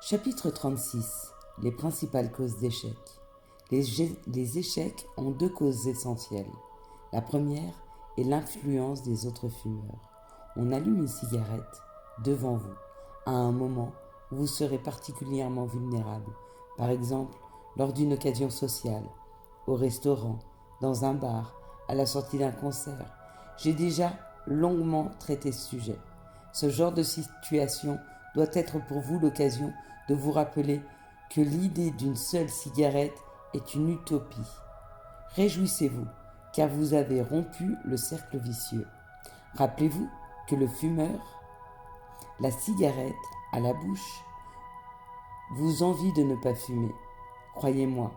Chapitre 36. Les principales causes d'échecs. Les échecs ont deux causes essentielles. La première est l'influence des autres fumeurs. On allume une cigarette devant vous, à un moment où vous serez particulièrement vulnérable, par exemple lors d'une occasion sociale, au restaurant, dans un bar, à la sortie d'un concert. J'ai déjà longuement traité ce sujet. Ce genre de situation doit être pour vous l'occasion de vous rappeler que l'idée d'une seule cigarette est une utopie. Réjouissez-vous, car vous avez rompu le cercle vicieux. Rappelez-vous que le fumeur, la cigarette à la bouche, vous envie de ne pas fumer. Croyez-moi,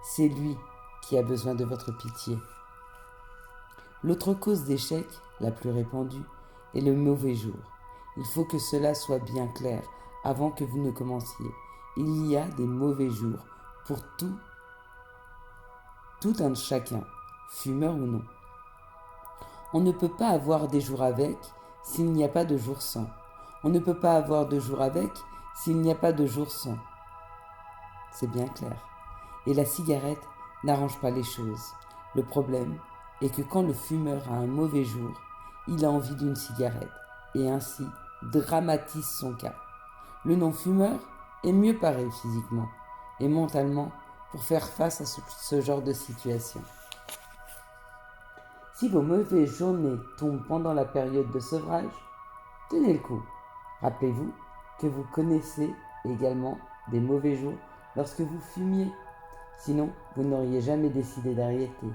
c'est lui qui a besoin de votre pitié. L'autre cause d'échec, la plus répandue, est le mauvais jour. Il faut que cela soit bien clair avant que vous ne commenciez. Il y a des mauvais jours pour tout un chacun, fumeur ou non. On ne peut pas avoir des jours avec s'il n'y a pas de jours sans. On ne peut pas avoir de jours avec s'il n'y a pas de jours sans. C'est bien clair. Et la cigarette n'arrange pas les choses. Le problème est que quand le fumeur a un mauvais jour, il a envie d'une cigarette et ainsi dramatise son cas. Le non-fumeur est mieux paré physiquement et mentalement pour faire face à ce genre de situation. Si vos mauvaises journées tombent pendant la période de sevrage, tenez le coup. Rappelez-vous que vous connaissez également des mauvais jours lorsque vous fumiez. Sinon, vous n'auriez jamais décidé d'arrêter.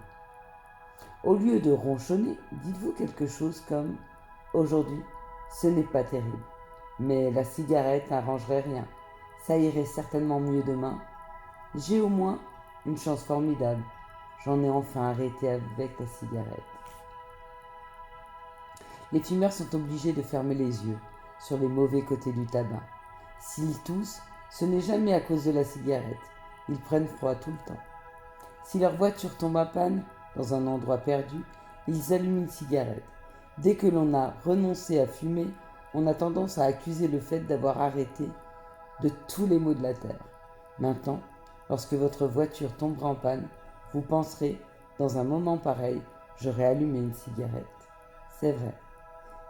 Au lieu de ronchonner, dites-vous quelque chose comme « Aujourd'hui, ce n'est pas terrible, mais la cigarette n'arrangerait rien. Ça irait certainement mieux demain. J'ai au moins une chance formidable. J'en ai enfin arrêté avec la cigarette. » Les fumeurs sont obligés de fermer les yeux sur les mauvais côtés du tabac. S'ils toussent, ce n'est jamais à cause de la cigarette. Ils prennent froid tout le temps. Si leur voiture tombe en panne dans un endroit perdu, ils allument une cigarette. Dès que l'on a renoncé à fumer, on a tendance à accuser le fait d'avoir arrêté de tous les maux de la terre. Maintenant, lorsque votre voiture tombera en panne, vous penserez, dans un moment pareil, j'aurais allumé une cigarette. C'est vrai.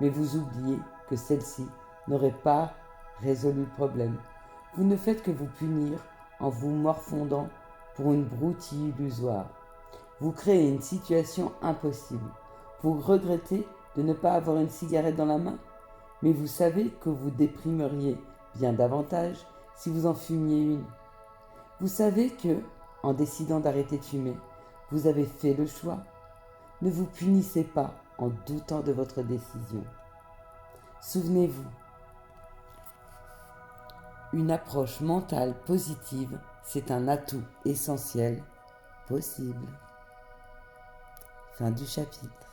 Mais vous oubliez que celle-ci n'aurait pas résolu le problème. Vous ne faites que vous punir en vous morfondant pour une broutille illusoire. Vous créez une situation impossible. Vous regrettez de ne pas avoir une cigarette dans la main, mais vous savez que vous déprimeriez bien davantage si vous en fumiez une. Vous savez que, en décidant d'arrêter de fumer, vous avez fait le choix. Ne vous punissez pas en doutant de votre décision. Souvenez-vous, une approche mentale positive, c'est un atout essentiel possible. Fin du chapitre.